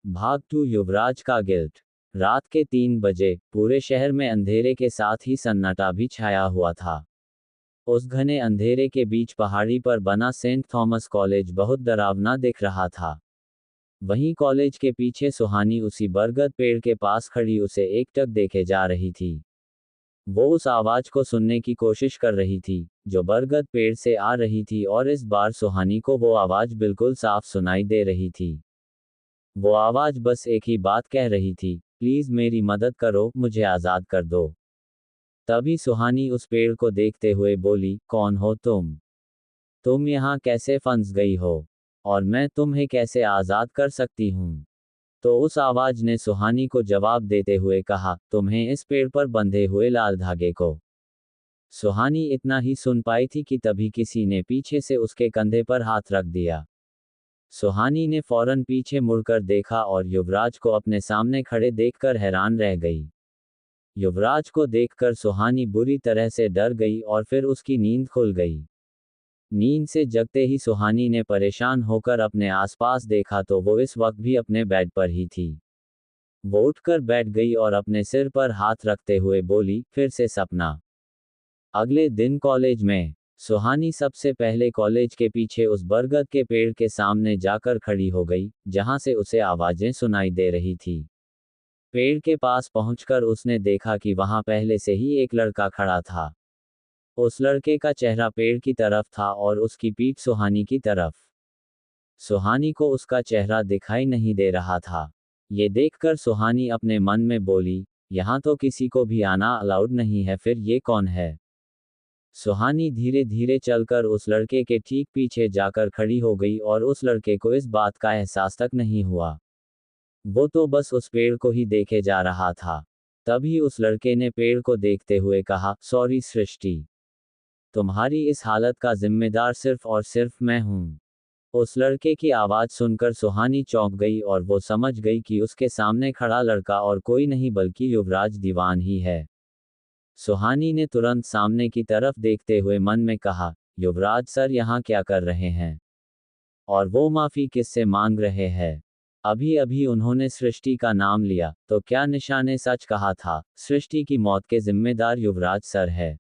भाग 2 युवराज का गिल्ट। रात के 3 बजे पूरे शहर में अंधेरे के साथ ही सन्नाटा भी छाया हुआ था। उस घने अंधेरे के बीच पहाड़ी पर बना सेंट थॉमस कॉलेज बहुत डरावना दिख रहा था। वहीं कॉलेज के पीछे सुहानी उसी बरगद पेड़ के पास खड़ी उसे एकटक देखे जा रही थी। वो उस आवाज को सुनने की कोशिश कर रही थी जो बरगद पेड़ से आ रही थी, और इस बार सुहानी को वो आवाज बिल्कुल साफ सुनाई दे रही थी। वो आवाज बस एक ही बात कह रही थी, प्लीज मेरी मदद करो, मुझे आजाद कर दो। तभी सुहानी उस पेड़ को देखते हुए बोली, कौन हो तुम? तुम यहाँ कैसे फंस गई हो? और मैं तुम्हें कैसे आजाद कर सकती हूँ? तो उस आवाज ने सुहानी को जवाब देते हुए कहा, तुम्हें इस पेड़ पर बंधे हुए लाल धागे को। सुहानी इतना ही सुन पाई थी कि तभी किसी ने पीछे से उसके कंधे पर हाथ रख दिया। सुहानी ने फौरन पीछे मुड़कर देखा और युवराज को अपने सामने खड़े देखकर हैरान रह गई। युवराज को देखकर सुहानी बुरी तरह से डर गई और फिर उसकी नींद खुल गई। नींद से जगते ही सुहानी ने परेशान होकर अपने आसपास देखा तो वो इस वक्त भी अपने बेड पर ही थी। वो उठकर बैठ गई और अपने सिर पर हाथ रखते हुए बोली, फिर से सपना। अगले दिन कॉलेज में सुहानी सबसे पहले कॉलेज के पीछे उस बरगद के पेड़ के सामने जाकर खड़ी हो गई, जहां से उसे आवाजें सुनाई दे रही थी। पेड़ के पास पहुंचकर उसने देखा कि वहां पहले से ही एक लड़का खड़ा था। उस लड़के का चेहरा पेड़ की तरफ था और उसकी पीठ सुहानी की तरफ। सुहानी को उसका चेहरा दिखाई नहीं दे रहा था। ये देखकर सुहानी अपने मन में बोली, यहां तो किसी को भी आना अलाउड नहीं है, फिर ये कौन है? सुहानी धीरे धीरे चलकर उस लड़के के ठीक पीछे जाकर खड़ी हो गई और उस लड़के को इस बात का एहसास तक नहीं हुआ। वो तो बस उस पेड़ को ही देखे जा रहा था। तभी उस लड़के ने पेड़ को देखते हुए कहा, सॉरी सृष्टि, तुम्हारी इस हालत का जिम्मेदार सिर्फ और सिर्फ मैं हूं। उस लड़के की आवाज सुनकर सुहानी चौंक गई और वो समझ गई कि उसके सामने खड़ा लड़का और कोई नहीं बल्कि युवराज दीवान ही है। सुहानी ने तुरंत सामने की तरफ देखते हुए मन में कहा, युवराज सर यहाँ क्या कर रहे हैं? और वो माफी किससे मांग रहे हैं? अभी अभी उन्होंने सृष्टि का नाम लिया, तो क्या निशा ने सच कहा था, सृष्टि की मौत के जिम्मेदार युवराज सर है?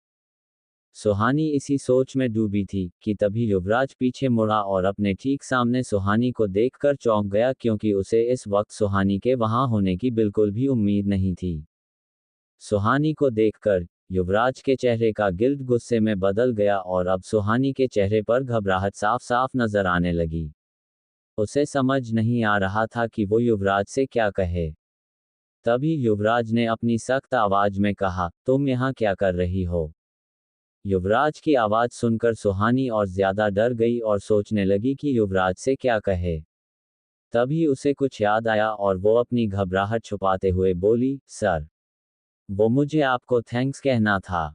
सुहानी इसी सोच में डूबी थी कि तभी युवराज पीछे मुड़ा और अपने ठीक सामने सुहानी को देखकर चौंक गया, क्योंकि उसे इस वक्त सुहानी के वहां होने की बिल्कुल भी उम्मीद नहीं थी। सुहानी को देखकर युवराज के चेहरे का गिल्ट गुस्से में बदल गया और अब सुहानी के चेहरे पर घबराहट साफ साफ नजर आने लगी। उसे समझ नहीं आ रहा था कि वो युवराज से क्या कहे। तभी युवराज ने अपनी सख्त आवाज में कहा, तुम यहाँ क्या कर रही हो? युवराज की आवाज सुनकर सुहानी और ज्यादा डर गई और सोचने लगी कि युवराज से क्या कहे। तभी उसे कुछ याद आया और वो अपनी घबराहट छुपाते हुए बोली, सर, वो मुझे आपको थैंक्स कहना था।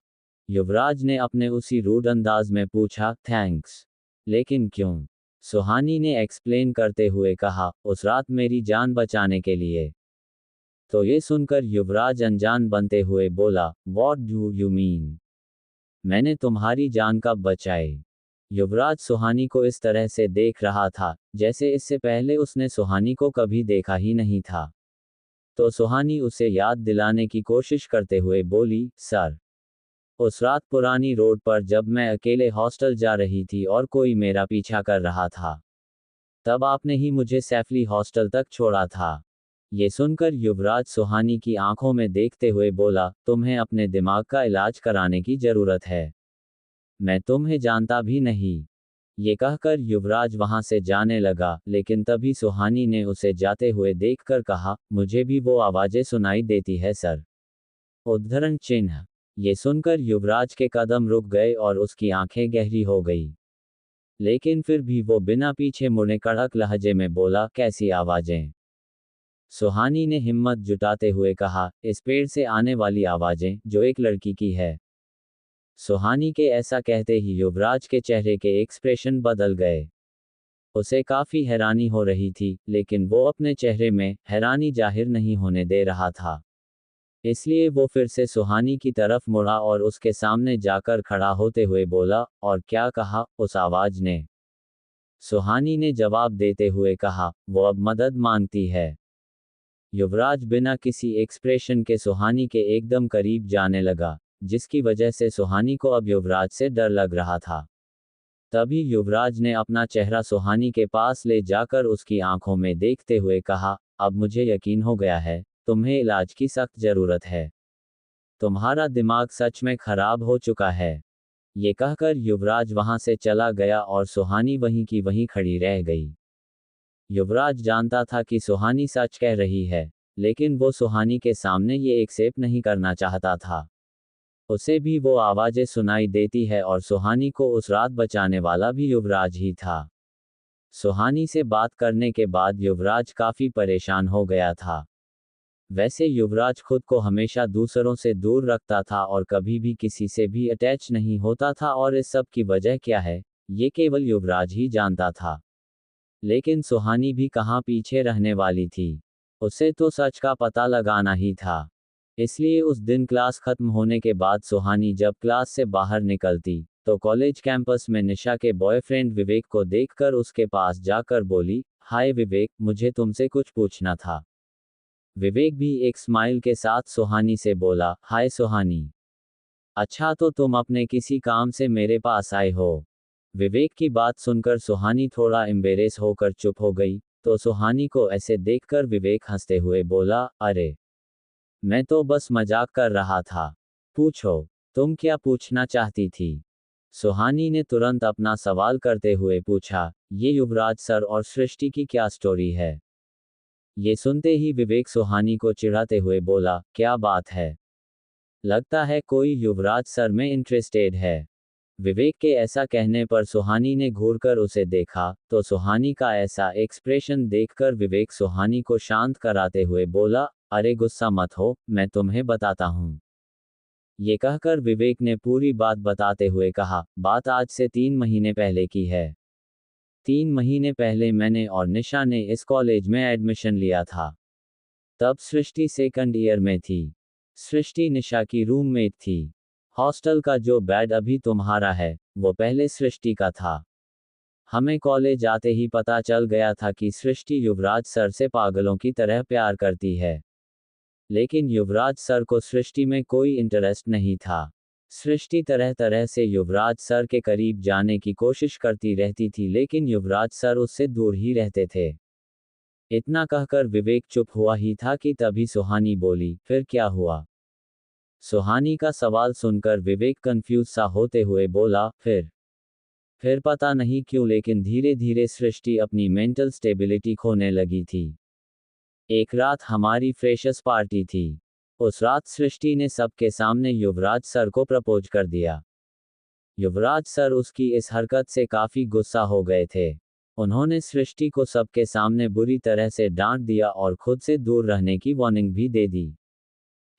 युवराज ने अपने उसी रूड अंदाज में पूछा, थैंक्स? लेकिन क्यों? सुहानी ने एक्सप्लेन करते हुए कहा, उस रात मेरी जान बचाने के लिए। तो ये सुनकर युवराज अनजान बनते हुए बोला, व्हाट डू यू मीन? मैंने तुम्हारी जान कब बचाई? युवराज सुहानी को इस तरह से देख रहा था जैसे इससे पहले उसने सुहानी को कभी देखा ही नहीं था। तो सुहानी उसे याद दिलाने की कोशिश करते हुए बोली, सर, उस रात पुरानी रोड पर जब मैं अकेले हॉस्टल जा रही थी और कोई मेरा पीछा कर रहा था, तब आपने ही मुझे सेफली हॉस्टल तक छोड़ा था। ये सुनकर युवराज सुहानी की आंखों में देखते हुए बोला, तुम्हें अपने दिमाग का इलाज कराने की जरूरत है। मैं तुम्हें जानता भी नहीं। ये कहकर युवराज वहां से जाने लगा, लेकिन तभी सुहानी ने उसे जाते हुए देखकर कहा, मुझे भी वो आवाजें सुनाई देती है सर। उद्धरण चिन्ह। ये सुनकर युवराज के कदम रुक गए और उसकी आंखें गहरी हो गई। लेकिन फिर भी वो बिना पीछे मुड़े कड़क लहजे में बोला, कैसी आवाजें? सुहानी ने हिम्मत जुटाते हुए कहा, इस पेड़ से आने वाली आवाजें, जो एक लड़की की है। सुहानी के ऐसा कहते ही युवराज के चेहरे के एक्सप्रेशन बदल गए। उसे काफी हैरानी हो रही थी, लेकिन वो अपने चेहरे में हैरानी जाहिर नहीं होने दे रहा था। इसलिए वो फिर से सुहानी की तरफ मुड़ा और उसके सामने जाकर खड़ा होते हुए बोला, और क्या कहा उस आवाज ने? सुहानी ने जवाब देते हुए कहा, वो अब मदद मांगती है। युवराज बिना किसी एक्सप्रेशन के सुहानी के एकदम करीब जाने लगा, जिसकी वजह से सुहानी को अब युवराज से डर लग रहा था। तभी युवराज ने अपना चेहरा सुहानी के पास ले जाकर उसकी आंखों में देखते हुए कहा, अब मुझे यकीन हो गया है, तुम्हें इलाज की सख्त जरूरत है। तुम्हारा दिमाग सच में खराब हो चुका है। ये कहकर युवराज वहां से चला गया और सुहानी वहीं की वहीं खड़ी रह गई। युवराज जानता था कि सुहानी सच कह रही है, लेकिन वो सुहानी के सामने ये एक्सेप्ट नहीं करना चाहता था। उसे भी वो आवाजें सुनाई देती है और सुहानी को उस रात बचाने वाला भी युवराज ही था। सुहानी से बात करने के बाद युवराज काफी परेशान हो गया था। वैसे युवराज खुद को हमेशा दूसरों से दूर रखता था और कभी भी किसी से भी अटैच नहीं होता था, और इस सब की वजह क्या है, ये केवल युवराज ही जानता था। लेकिन सुहानी भी कहाँ पीछे रहने वाली थी। उसे तो सच का पता लगाना ही था। इसलिए उस दिन क्लास खत्म होने के बाद सुहानी जब क्लास से बाहर निकलती, तो कॉलेज कैंपस में निशा के बॉयफ्रेंड विवेक को देखकर उसके पास जाकर बोली, हाय विवेक, मुझे तुमसे कुछ पूछना था। विवेक भी एक स्माइल के साथ सुहानी से बोला, हाय सुहानी। अच्छा, तो तुम अपने किसी काम से मेरे पास आए हो? विवेक की बात सुनकर सुहानी थोड़ा एम्बेरेस होकर चुप हो गई, तो सुहानी को ऐसे देखकर विवेक हंसते हुए बोला, अरे, मैं तो बस मजाक कर रहा था। पूछो, तुम क्या पूछना चाहती थी? सुहानी ने तुरंत अपना सवाल करते हुए पूछा, ये युवराज सर और सृष्टि की क्या स्टोरी है? ये सुनते ही विवेक सुहानी को चिढ़ाते हुए बोला, क्या बात है? लगता है कोई युवराज सर में इंटरेस्टेड है। विवेक के ऐसा कहने पर सुहानी ने घूरकर उसे देखा, तो सुहानी का ऐसा एक्सप्रेशन देखकर विवेक सुहानी को शांत कराते हुए बोला, अरे गुस्सा मत हो, मैं तुम्हें बताता हूँ। ये कहकर विवेक ने पूरी बात बताते हुए कहा, बात आज से 3 महीने पहले की है। 3 महीने पहले मैंने और निशा ने इस कॉलेज में एडमिशन लिया था। तब सृष्टि सेकंड ईयर में थी। सृष्टि निशा की रूममेट थी। हॉस्टल का जो बेड अभी तुम्हारा है, वो पहले सृष्टि का था। हमें कॉलेज आते ही पता चल गया था कि सृष्टि युवराज सर से पागलों की तरह प्यार करती है। लेकिन युवराज सर को सृष्टि में कोई इंटरेस्ट नहीं था। सृष्टि तरह तरह से युवराज सर के करीब जाने की कोशिश करती रहती थी, लेकिन युवराज सर उससे दूर ही रहते थे। इतना कहकर विवेक चुप हुआ ही था कि तभी सुहानी बोली, फिर क्या हुआ? सुहानी का सवाल सुनकर विवेक कंफ्यूज सा होते हुए बोला, फिर पता नहीं क्यों, लेकिन धीरे धीरे सृष्टि अपनी मेंटल स्टेबिलिटी खोने लगी थी। एक रात हमारी फ्रेशर्स पार्टी थी। उस रात सृष्टि ने सबके सामने युवराज सर को प्रपोज कर दिया। युवराज सर उसकी इस हरकत से काफी गुस्सा हो गए थे। उन्होंने सृष्टि को सबके सामने बुरी तरह से डांट दिया और खुद से दूर रहने की वार्निंग भी दे दी।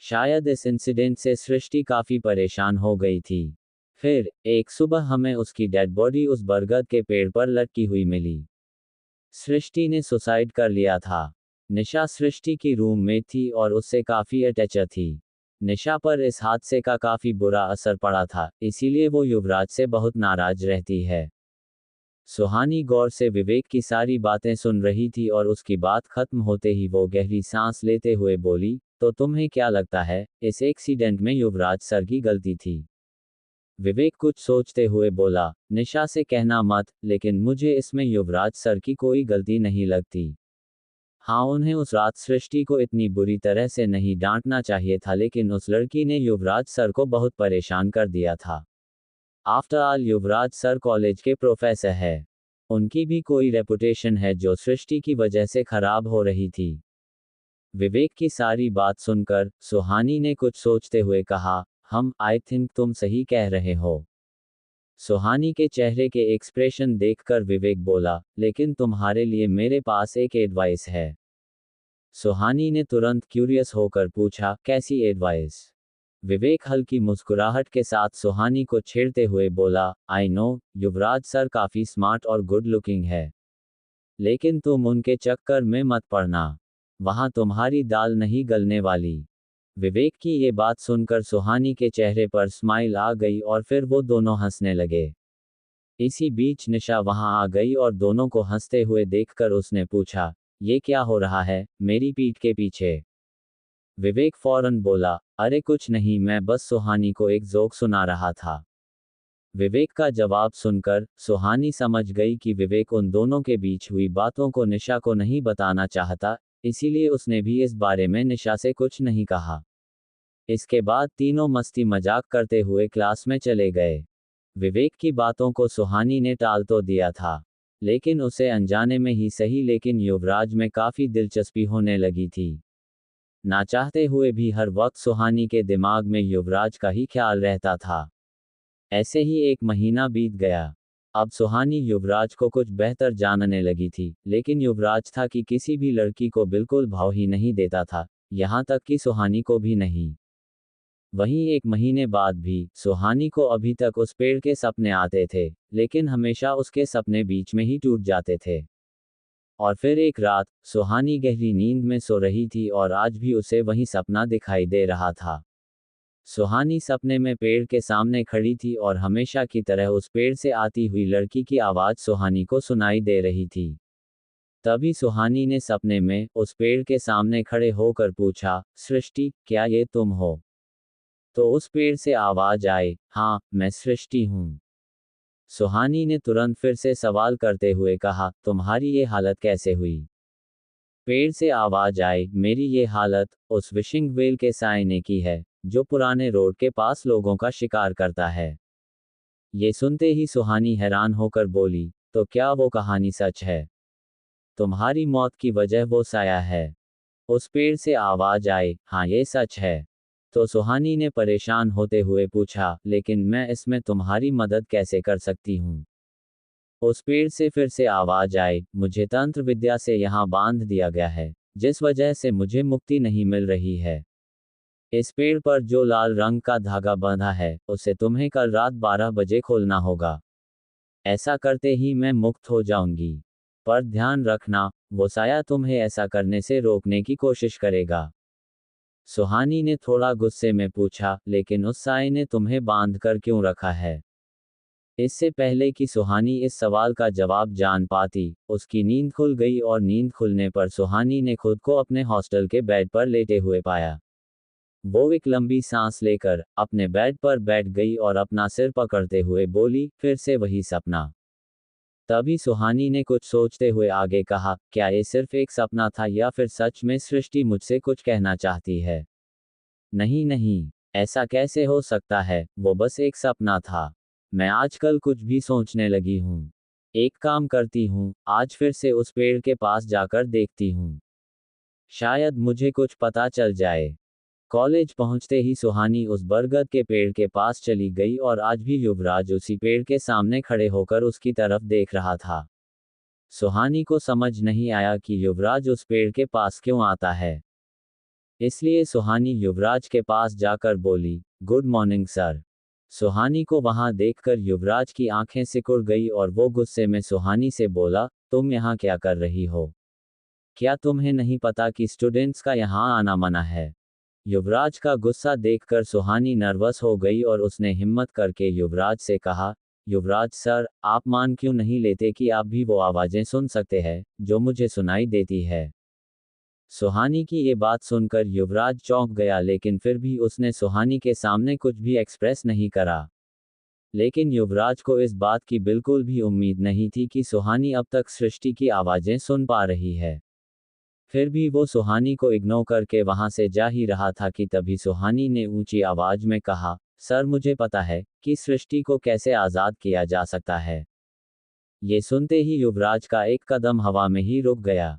शायद इस इंसिडेंट से सृष्टि काफी परेशान हो गई थी। फिर एक सुबह हमें उसकी डेड बॉडी उस बरगद के पेड़ पर लटकी हुई मिली। सृष्टि ने सुसाइड कर लिया था। निशा सृष्टि की रूममेट थी और उससे काफी अटैच थी। निशा पर इस हादसे का काफी बुरा असर पड़ा था, इसीलिए वो युवराज से बहुत नाराज रहती है। सुहानी गौर से विवेक की सारी बातें सुन रही थी और उसकी बात खत्म होते ही वो गहरी सांस लेते हुए बोली, तो तुम्हें क्या लगता है, इस एक्सीडेंट में युवराज सर की गलती थी? विवेक कुछ सोचते हुए बोला, निशा से कहना मत, लेकिन मुझे इसमें युवराज सर की कोई गलती नहीं लगती। हाँ, उन्हें उस रात सृष्टि को इतनी बुरी तरह से नहीं डांटना चाहिए था, लेकिन उस लड़की ने युवराज सर को बहुत परेशान कर दिया था। आफ्टर ऑल युवराज सर कॉलेज के प्रोफेसर है। उनकी भी कोई रेपुटेशन है जो सृष्टि की वजह से खराब हो रही थी। विवेक की सारी बात सुनकर सुहानी ने कुछ सोचते हुए कहा, आई थिंक तुम सही कह रहे हो। सुहानी के चेहरे के एक्सप्रेशन देखकर विवेक बोला, लेकिन तुम्हारे लिए मेरे पास एक एडवाइस है। सुहानी ने तुरंत क्यूरियस होकर पूछा, कैसी एडवाइस? विवेक हल्की मुस्कुराहट के साथ सुहानी को छेड़ते हुए बोला, आई नो, युवराज सर काफी स्मार्ट और गुड लुकिंग है। लेकिन तुम उनके चक्कर में मत पड़ना। वहां तुम्हारी दाल नहीं गलने वाली। विवेक की ये बात सुनकर सुहानी के चेहरे पर स्माइल आ गई और फिर वो दोनों हंसने लगे। इसी बीच निशा वहां आ गई और दोनों को हंसते हुए देखकर उसने पूछा, ये क्या हो रहा है मेरी पीठ के पीछे? विवेक फौरन बोला, अरे कुछ नहीं, मैं बस सुहानी को एक जोक सुना रहा था। विवेक का जवाब सुनकर सुहानी समझ गई कि विवेक उन दोनों के बीच हुई बातों को निशा को नहीं बताना चाहता, इसीलिए उसने भी इस बारे में निशा से कुछ नहीं कहा। इसके बाद तीनों मस्ती मजाक करते हुए क्लास में चले गए। विवेक की बातों को सुहानी ने टाल तो दिया था, लेकिन उसे अनजाने में ही सही लेकिन युवराज में काफी दिलचस्पी होने लगी थी। ना चाहते हुए भी हर वक्त सुहानी के दिमाग में युवराज का ही ख्याल रहता था। ऐसे ही एक महीना बीत गया। अब सुहानी युवराज को कुछ बेहतर जानने लगी थी, लेकिन युवराज था कि किसी भी लड़की को बिल्कुल भाव ही नहीं देता था, यहाँ तक कि सुहानी को भी नहीं। वहीं एक महीने बाद भी सुहानी को अभी तक उस पेड़ के सपने आते थे, लेकिन हमेशा उसके सपने बीच में ही टूट जाते थे। और फिर एक रात सुहानी गहरी नींद में सो रही थी और आज भी उसे वही सपना दिखाई दे रहा था। सुहानी सपने में पेड़ के सामने खड़ी थी और हमेशा की तरह उस पेड़ से आती हुई लड़की की आवाज सुहानी को सुनाई दे रही थी। तभी सुहानी ने सपने में उस पेड़ के सामने खड़े होकर पूछा, सृष्टि, क्या ये तुम हो? तो उस पेड़ से आवाज आई, हाँ, मैं सृष्टि हूँ। सुहानी ने तुरंत फिर से सवाल करते हुए कहा, तुम्हारी ये हालत कैसे हुई? पेड़ से आवाज आई, मेरी ये हालत उस विशिंग वेल के साय ने की है, जो पुराने रोड के पास लोगों का शिकार करता है। ये सुनते ही सुहानी हैरान होकर बोली, तो क्या वो कहानी सच है? तुम्हारी मौत की वजह वो साया है? उस पेड़ से आवाज आई, हाँ ये सच है। तो सुहानी ने परेशान होते हुए पूछा, लेकिन मैं इसमें तुम्हारी मदद कैसे कर सकती हूँ? उस पेड़ से फिर से आवाज आई, मुझे तंत्र विद्या से यहाँ बांध दिया गया है, जिस वजह से मुझे मुक्ति नहीं मिल रही है। इस पेड़ पर जो लाल रंग का धागा बंधा है, उसे तुम्हें कल रात 12 बजे खोलना होगा। ऐसा करते ही मैं मुक्त हो जाऊंगी। पर ध्यान रखना, वो साया तुम्हें ऐसा करने से रोकने की कोशिश करेगा। सुहानी ने थोड़ा गुस्से में पूछा, लेकिन उस साये ने तुम्हें बांध कर क्यों रखा है? इससे पहले कि सुहानी इस सवाल का जवाब जान पाती, उसकी नींद खुल गई और नींद खुलने पर सुहानी ने खुद को अपने हॉस्टल के बेड पर लेटे हुए पाया। वो एक लंबी सांस लेकर अपने बेड पर बैठ गई और अपना सिर पकड़ते हुए बोली, फिर से वही सपना। तभी सुहानी ने कुछ सोचते हुए आगे कहा, क्या ये सिर्फ एक सपना था या फिर सच में सृष्टि मुझसे कुछ कहना चाहती है? नहीं नहीं, ऐसा कैसे हो सकता है, वो बस एक सपना था। मैं आजकल कुछ भी सोचने लगी हूँ। एक काम करती हूँ, आज फिर से उस पेड़ के पास जाकर देखती हूँ। शायद मुझे कुछ पता चल जाए। कॉलेज पहुंचते ही सुहानी उस बरगद के पेड़ के पास चली गई और आज भी युवराज उसी पेड़ के सामने खड़े होकर उसकी तरफ देख रहा था। सुहानी को समझ नहीं आया कि युवराज उस पेड़ के पास क्यों आता है। इसलिए सुहानी युवराज के पास जाकर बोली, गुड मॉर्निंग सर। सुहानी को वहां देखकर युवराज की आंखें सिकुड़ गई और वो गुस्से में सुहानी से बोला, तुम यहाँ क्या कर रही हो? क्या तुम्हें नहीं पता कि स्टूडेंट्स का यहाँ आना मना है? युवराज का गुस्सा देखकर सुहानी नर्वस हो गई और उसने हिम्मत करके युवराज से कहा, युवराज सर, आप मान क्यों नहीं लेते कि आप भी वो आवाजें सुन सकते हैं जो मुझे सुनाई देती है? सुहानी की ये बात सुनकर युवराज चौंक गया, लेकिन फिर भी उसने सुहानी के सामने कुछ भी एक्सप्रेस नहीं करा। लेकिन युवराज को इस बात की बिल्कुल भी उम्मीद नहीं थी कि सुहानी अब तक सृष्टि की आवाजें सुन पा रही है। फिर भी वो सुहानी को इग्नोर करके वहां से जा ही रहा था कि तभी सुहानी ने ऊंची आवाज में कहा, सर मुझे पता है कि सृष्टि को कैसे आजाद किया जा सकता है। ये सुनते ही युवराज का एक कदम हवा में ही रुक गया।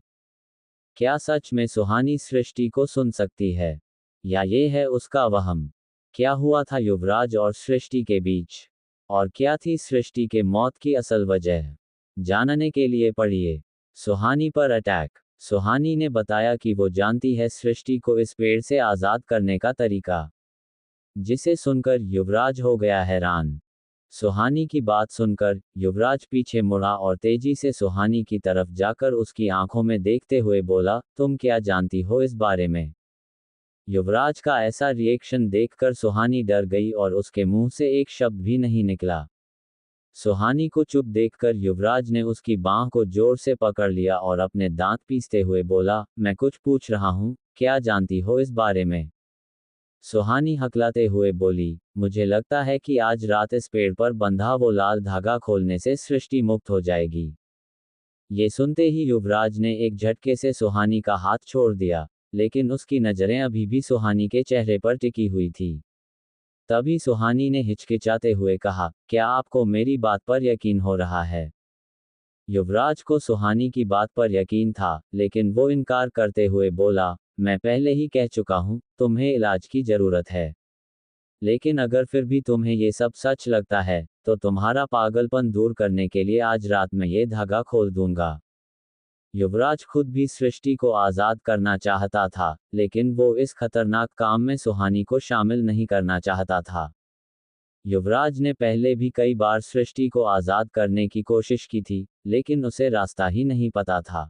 क्या सच में सुहानी सृष्टि को सुन सकती है? या ये है उसका वहम? क्या हुआ था युवराज और सृष्टि के बीच? और क्या थी सृष्टि के मौत की असल वजह? जानने के लिए पढ़िए सुहानी पर अटैक। सुहानी ने बताया कि वो जानती है सृष्टि को इस पेड़ से आजाद करने का तरीका, जिसे सुनकर युवराज हो गया हैरान। सुहानी की बात सुनकर युवराज पीछे मुड़ा और तेजी से सुहानी की तरफ जाकर उसकी आंखों में देखते हुए बोला, तुम क्या जानती हो इस बारे में? युवराज का ऐसा रिएक्शन देखकर सुहानी डर गई और उसके मुंह से एक शब्द भी नहीं निकला। सुहानी को चुप देखकर युवराज ने उसकी बांह को जोर से पकड़ लिया और अपने दांत पीसते हुए बोला, मैं कुछ पूछ रहा हूं, क्या जानती हो इस बारे में? सुहानी हकलाते हुए बोली, मुझे लगता है कि आज रात इस पेड़ पर बंधा वो लाल धागा खोलने से सृष्टि मुक्त हो जाएगी। ये सुनते ही युवराज ने एक झटके से सुहानी का हाथ छोड़ दिया, लेकिन उसकी नजरें अभी भी सुहानी के चेहरे पर टिकी हुई थी। तभी सुहानी ने हिचकिचाते हुए कहा, क्या आपको मेरी बात पर यकीन हो रहा है? युवराज को सुहानी की बात पर यकीन था, लेकिन वो इनकार करते हुए बोला, मैं पहले ही कह चुका हूं, तुम्हें इलाज की जरूरत है। लेकिन अगर फिर भी तुम्हें ये सब सच लगता है, तो तुम्हारा पागलपन दूर करने के लिए आज रात में ये धागा खोल दूंगा। युवराज खुद भी सृष्टि को आजाद करना चाहता था, लेकिन वो इस खतरनाक काम में सुहानी को शामिल नहीं करना चाहता था। युवराज ने पहले भी कई बार सृष्टि को आजाद करने की कोशिश की थी, लेकिन उसे रास्ता ही नहीं पता था।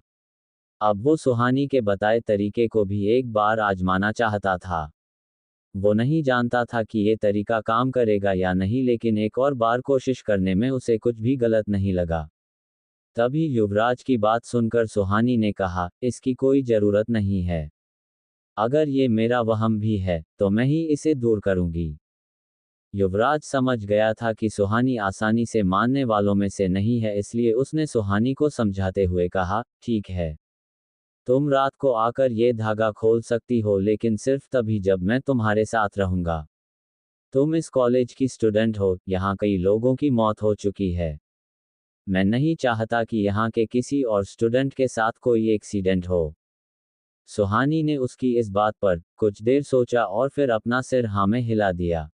अब वो सुहानी के बताए तरीके को भी एक बार आजमाना चाहता था। वो नहीं जानता था कि ये तरीका काम करेगा या नहीं, लेकिन एक और बार कोशिश करने में उसे कुछ भी गलत नहीं लगा। तभी युवराज की बात सुनकर सुहानी ने कहा, इसकी कोई जरूरत नहीं है। अगर ये मेरा वहम भी है, तो मैं ही इसे दूर करूंगी। युवराज समझ गया था कि सुहानी आसानी से मानने वालों में से नहीं है, इसलिए उसने सुहानी को समझाते हुए कहा, ठीक है, तुम रात को आकर ये धागा खोल सकती हो, लेकिन सिर्फ तभी जब मैं तुम्हारे साथ रहूंगा। तुम इस कॉलेज की स्टूडेंट हो, यहाँ कई लोगों की मौत हो चुकी है। मैं नहीं चाहता कि यहाँ के किसी और स्टूडेंट के साथ कोई एक्सीडेंट हो। सुहानी ने उसकी इस बात पर कुछ देर सोचा और फिर अपना सिर हाँ में हिला दिया।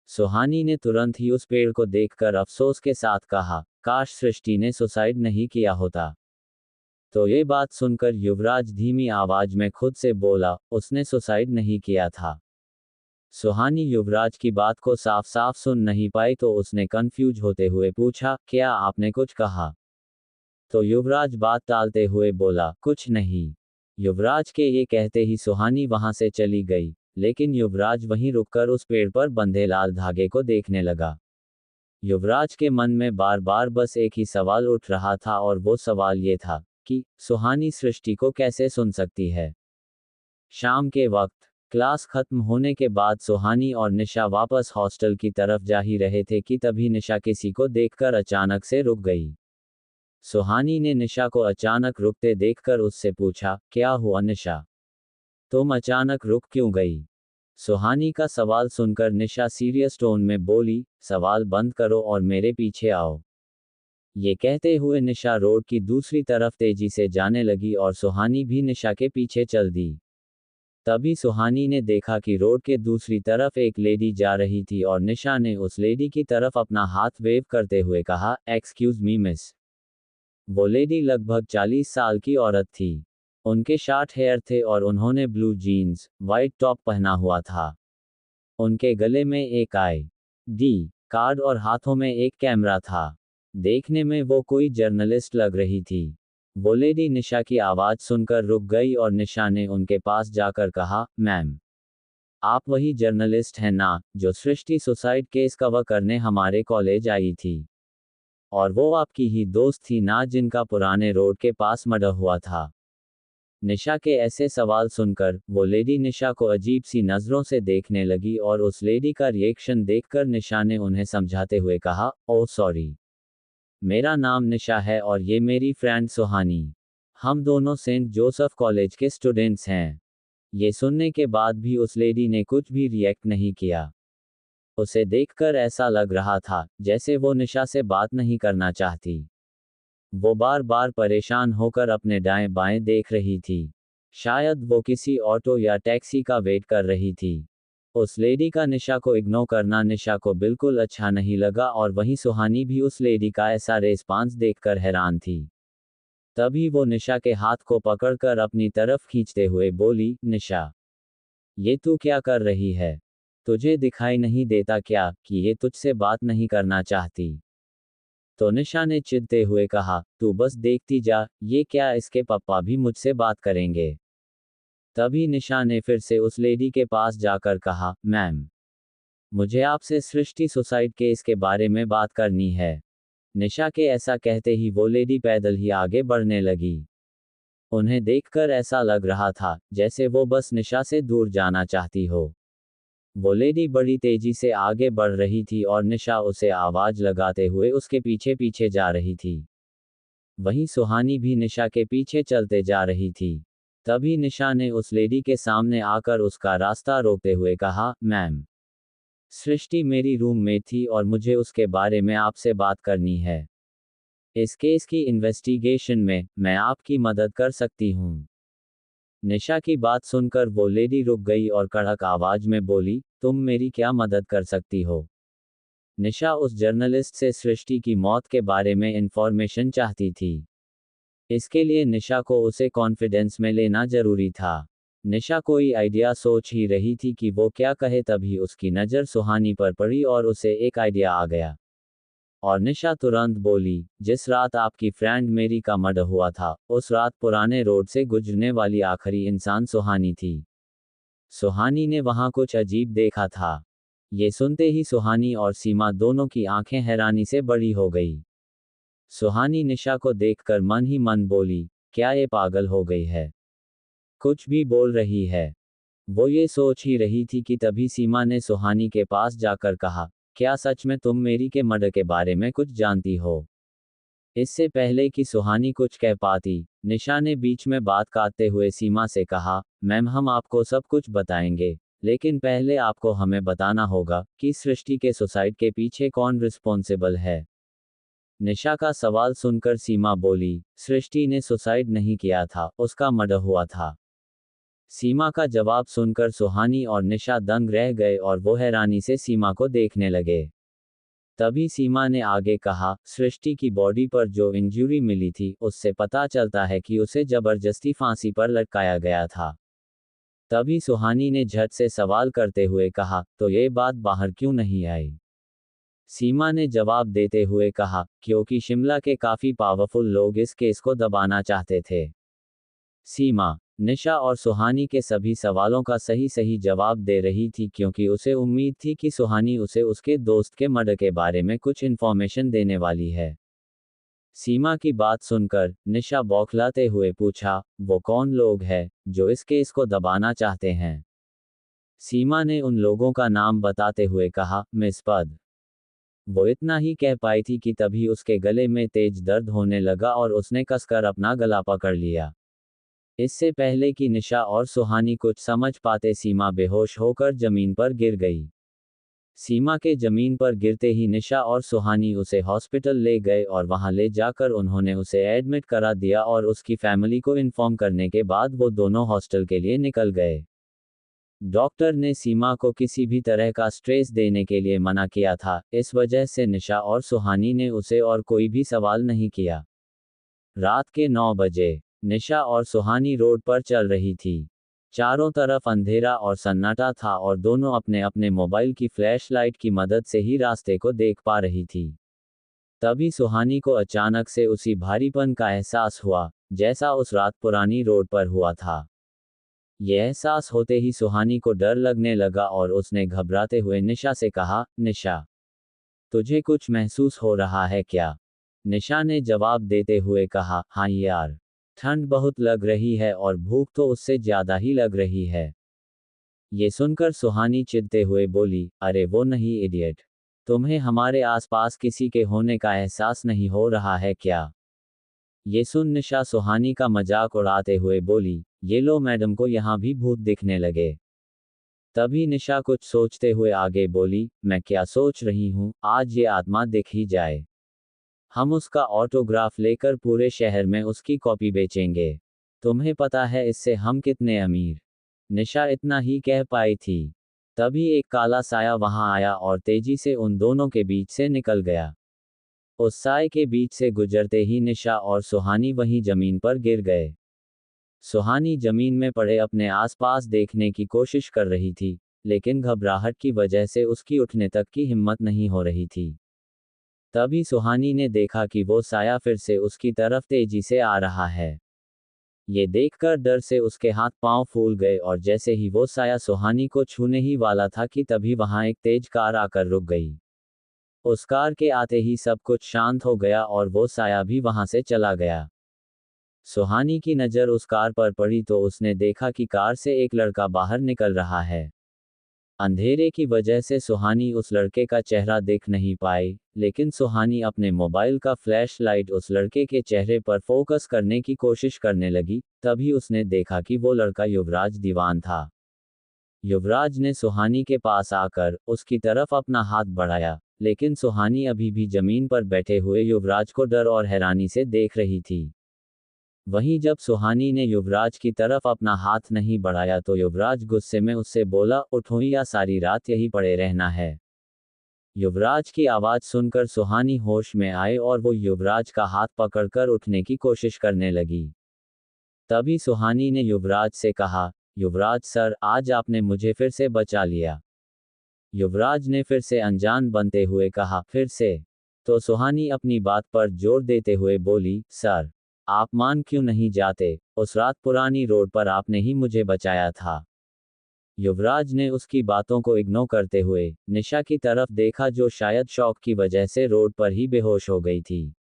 सुहानी ने तुरंत ही उस पेड़ को देखकर अफसोस के साथ कहा, काश सृष्टि ने सुसाइड नहीं किया होता। तो ये बात सुनकर युवराज धीमी आवाज में खुद से बोला, उसने सुसाइड नहीं किया था। सुहानी युवराज की बात को साफ साफ सुन नहीं पाई, तो उसने कंफ्यूज होते हुए पूछा, क्या आपने कुछ कहा? तो युवराज बात टालते हुए बोला, कुछ नहीं। युवराज के ये कहते ही सुहानी वहां से चली गई, लेकिन युवराज वहीं रुककर उस पेड़ पर बंधे लाल धागे को देखने लगा। युवराज के मन में बार बार बस एक ही सवाल उठ रहा था, और वो सवाल ये था कि सुहानी सृष्टि को कैसे सुन सकती है। शाम के वक्त क्लास खत्म होने के बाद सुहानी और निशा वापस हॉस्टल की तरफ जा ही रहे थे कि तभी निशा किसी को देखकर अचानक से रुक गई। सुहानी ने निशा को अचानक रुकते देखकर उससे पूछा, क्या हुआ निशा? तुम अचानक रुक क्यों गई? सुहानी का सवाल सुनकर निशा सीरियस टोन में बोली, सवाल बंद करो और मेरे पीछे आओ। ये कहते हुए निशा रोड की दूसरी तरफ तेजी से जाने लगी और सुहानी भी निशा के पीछे चल दी। तभी सुहानी ने देखा कि रोड के दूसरी तरफ एक लेडी जा रही थी और निशा ने उस लेडी की तरफ अपना हाथ वेव करते हुए कहा, एक्सक्यूज मी मिस। वो लेडी लगभग 40 साल की औरत थी। उनके शॉर्ट हेयर थे और उन्होंने ब्लू जीन्स, वाइट टॉप पहना हुआ था। उनके गले में एक ID कार्ड और हाथों में एक कैमरा था। देखने में वो कोई जर्नलिस्ट लग रही थी। वो लेडी निशा की आवाज सुनकर रुक गई और निशा ने उनके पास जाकर कहा, मैम, आप वही जर्नलिस्ट हैं ना, जो सृष्टि सुसाइड केस कवर करने हमारे कॉलेज आई थी? और वो आपकी ही दोस्त थी ना, जिनका पुराने रोड के पास मर्डर हुआ था? निशा के ऐसे सवाल सुनकर वो लेडी निशा को अजीब सी नजरों से देखने लगी, और उस लेडी का रिएक्शन देखकर निशा ने उन्हें समझाते हुए कहा, ओह सॉरी, मेरा नाम निशा है और ये मेरी फ्रेंड सुहानी। हम दोनों सेंट जोसेफ कॉलेज के स्टूडेंट्स हैं। ये सुनने के बाद भी उस लेडी ने कुछ भी रिएक्ट नहीं किया। उसे देखकर ऐसा लग रहा था जैसे वो निशा से बात नहीं करना चाहती। वो बार बार परेशान होकर अपने दाएं बाएं देख रही थी। शायद वो किसी ऑटो या टैक्सी का वेट कर रही थी। उस लेडी का निशा को इग्नोर करना निशा को बिल्कुल अच्छा नहीं लगा, और वहीं सुहानी भी उस लेडी का ऐसा रेस्पॉन्स देखकर हैरान थी। तभी वो निशा के हाथ को पकड़कर अपनी तरफ खींचते हुए बोली, निशा, ये तू क्या कर रही है? तुझे दिखाई नहीं देता क्या कि ये तुझसे बात नहीं करना चाहती? तो निशा ने चिढ़ते हुए कहा, तू बस देखती जा, ये क्या इसके पापा भी मुझसे बात करेंगे? तभी निशा ने फिर से उस लेडी के पास जाकर कहा, मैम, मुझे आपसे सृष्टि सुसाइड केस के बारे में बात करनी है। निशा के ऐसा कहते ही वो लेडी पैदल ही आगे बढ़ने लगी। उन्हें देखकर ऐसा लग रहा था जैसे वो बस निशा से दूर जाना चाहती हो। वो लेडी बड़ी तेजी से आगे बढ़ रही थी और निशा उसे आवाज लगाते हुए उसके पीछे पीछे जा रही थी। वहीं सुहानी भी निशा के पीछे चलते जा रही थी। तभी निशा ने उस लेडी के सामने आकर उसका रास्ता रोकते हुए कहा, मैम, सृष्टि मेरी रूममेट थी और मुझे उसके बारे में आपसे बात करनी है। इस केस की इन्वेस्टिगेशन में मैं आपकी मदद कर सकती हूँ। निशा की बात सुनकर वो लेडी रुक गई और कड़क आवाज में बोली, तुम मेरी क्या मदद कर सकती हो? निशा उस जर्नलिस्ट से सृष्टि की मौत के बारे में इंफॉर्मेशन चाहती थी। इसके लिए निशा को उसे कॉन्फिडेंस में लेना जरूरी था। निशा कोई आइडिया सोच ही रही थी कि वो क्या कहे, तभी उसकी नज़र सुहानी पर पड़ी और उसे एक आइडिया आ गया। और निशा तुरंत बोली, जिस रात आपकी फ्रेंड मेरी का मर्डर हुआ था, उस रात पुराने रोड से गुजरने वाली आखिरी इंसान सुहानी थी। सुहानी ने वहां कुछ अजीब देखा था। ये सुनते ही सुहानी और सीमा दोनों की आंखें हैरानी से बड़ी हो गई। सुहानी निशा को देखकर मन ही मन बोली, क्या ये पागल हो गई है? कुछ भी बोल रही है। वो ये सोच ही रही थी कि तभी सीमा ने सुहानी के पास जाकर कहा, क्या सच में तुम मेरी के मर्डर के बारे में कुछ जानती हो? इससे पहले कि सुहानी कुछ कह पाती, निशा ने बीच में बात काटते हुए सीमा से कहा, मैम, हम आपको सब कुछ बताएंगे, लेकिन पहले आपको हमें बताना होगा कि सृष्टि के सुसाइड के पीछे कौन रिस्पॉन्सिबल है। निशा का सवाल सुनकर सीमा बोली, सृष्टि ने सुसाइड नहीं किया था, उसका मर्डर हुआ था। सीमा का जवाब सुनकर सुहानी और निशा दंग रह गए और वो हैरानी से सीमा को देखने लगे। तभी सीमा ने आगे कहा, सृष्टि की बॉडी पर जो इंजरी मिली थी उससे पता चलता है कि उसे जबरदस्ती फांसी पर लटकाया गया था। तभी सुहानी ने झट से सवाल करते हुए कहा, तो ये बात बाहर क्यों नहीं आई? सीमा ने जवाब देते हुए कहा, क्योंकि शिमला के काफी पावरफुल लोग इस केस को दबाना चाहते थे। सीमा निशा और सुहानी के सभी सवालों का सही सही जवाब दे रही थी क्योंकि उसे उम्मीद थी कि सुहानी उसे उसके दोस्त के मर्डर के बारे में कुछ इन्फॉर्मेशन देने वाली है। सीमा की बात सुनकर निशा बौखलाते हुए पूछा, वो कौन लोग हैं जो इस केस को दबाना चाहते हैं? सीमा ने उन लोगों का नाम बताते हुए कहा, मिस पद। वो इतना ही कह पाई थी कि तभी उसके गले में तेज दर्द होने लगा और उसने कसकर अपना गला पकड़ लिया। इससे पहले कि निशा और सुहानी कुछ समझ पाते, सीमा बेहोश होकर जमीन पर गिर गई। सीमा के जमीन पर गिरते ही निशा और सुहानी उसे हॉस्पिटल ले गए और वहां ले जाकर उन्होंने उसे एडमिट करा दिया और उसकी फैमिली को इन्फॉर्म करने के बाद वो दोनों हॉस्टल के लिए निकल गए। डॉक्टर ने सीमा को किसी भी तरह का स्ट्रेस देने के लिए मना किया था, इस वजह से निशा और सुहानी ने उसे और कोई भी सवाल नहीं किया। रात के 9 बजे निशा और सुहानी रोड पर चल रही थी। चारों तरफ अंधेरा और सन्नाटा था और दोनों अपने अपने मोबाइल की फ्लैशलाइट की मदद से ही रास्ते को देख पा रही थी। तभी सुहानी को अचानक से उसी भारीपन का एहसास हुआ जैसा उस रात पुरानी रोड पर हुआ था। यह एहसास होते ही सुहानी को डर लगने लगा और उसने घबराते हुए निशा से कहा, निशा, तुझे कुछ महसूस हो रहा है क्या? निशा ने जवाब देते हुए कहा, हाँ यार, ठंड बहुत लग रही है और भूख तो उससे ज्यादा ही लग रही है। ये सुनकर सुहानी चिढ़ते हुए बोली, अरे वो नहीं इडियट, तुम्हें हमारे आसपास किसी के होने का एहसास नहीं हो रहा है क्या? ये सुन निशा सुहानी का मजाक उड़ाते हुए बोली, ये लो मैडम को यहाँ भी भूत दिखने लगे। तभी निशा कुछ सोचते हुए आगे बोली, मैं क्या सोच रही हूँ, आज ये आत्मा दिख ही जाए। हम उसका ऑटोग्राफ लेकर पूरे शहर में उसकी कॉपी बेचेंगे। तुम्हें पता है इससे हम कितने अमीर। निशा इतना ही कह पाई थी। तभी एक काला साया वहां आया और तेजी से उन दोनों के बीच से निकल गया। उस साए के बीच से गुजरते ही निशा और सुहानी वहीं जमीन पर गिर गए। सुहानी जमीन में पड़े अपने आसपास देखने की कोशिश कर रही थी, लेकिन घबराहट की वजह से उसकी उठने तक की हिम्मत नहीं हो रही थी। तभी सुहानी ने देखा कि वो साया फिर से उसकी तरफ तेजी से आ रहा है। ये देखकर डर से उसके हाथ पांव फूल गए और जैसे ही वो साया सुहानी को छूने ही वाला था कि तभी वहां एक तेज कार आकर रुक गई। उस कार के आते ही सब कुछ शांत हो गया और वो साया भी वहां से चला गया। सुहानी की नज़र उस कार पर पड़ी तो उसने देखा कि कार से एक लड़का बाहर निकल रहा है। अंधेरे की वजह से सुहानी उस लड़के का चेहरा देख नहीं पाई, लेकिन सुहानी अपने मोबाइल का फ्लैश लाइट उस लड़के के चेहरे पर फोकस करने की कोशिश करने लगी। तभी उसने देखा कि वो लड़का युवराज दीवान था। युवराज ने सुहानी के पास आकर उसकी तरफ अपना हाथ बढ़ाया, लेकिन सुहानी अभी भी जमीन पर बैठे हुए युवराज को डर और हैरानी से देख रही थी। वहीं जब सुहानी ने युवराज की तरफ अपना हाथ नहीं बढ़ाया तो युवराज गुस्से में उससे बोला, उठो या सारी रात यही पड़े रहना है। युवराज की आवाज सुनकर सुहानी होश में आए और वो युवराज का हाथ पकड़कर उठने की कोशिश करने लगी। तभी सुहानी ने युवराज से कहा, युवराज सर, आज आपने मुझे फिर से बचा लिया। युवराज ने फिर से अनजान बनते हुए कहा, फिर से? तो सुहानी अपनी बात पर जोर देते हुए बोली, सर, आप मान क्यों नहीं जाते, उस रात पुरानी रोड पर आपने ही मुझे बचाया था। युवराज ने उसकी बातों को इग्नोर करते हुए निशा की तरफ देखा जो शायद शॉक की वजह से रोड पर ही बेहोश हो गई थी।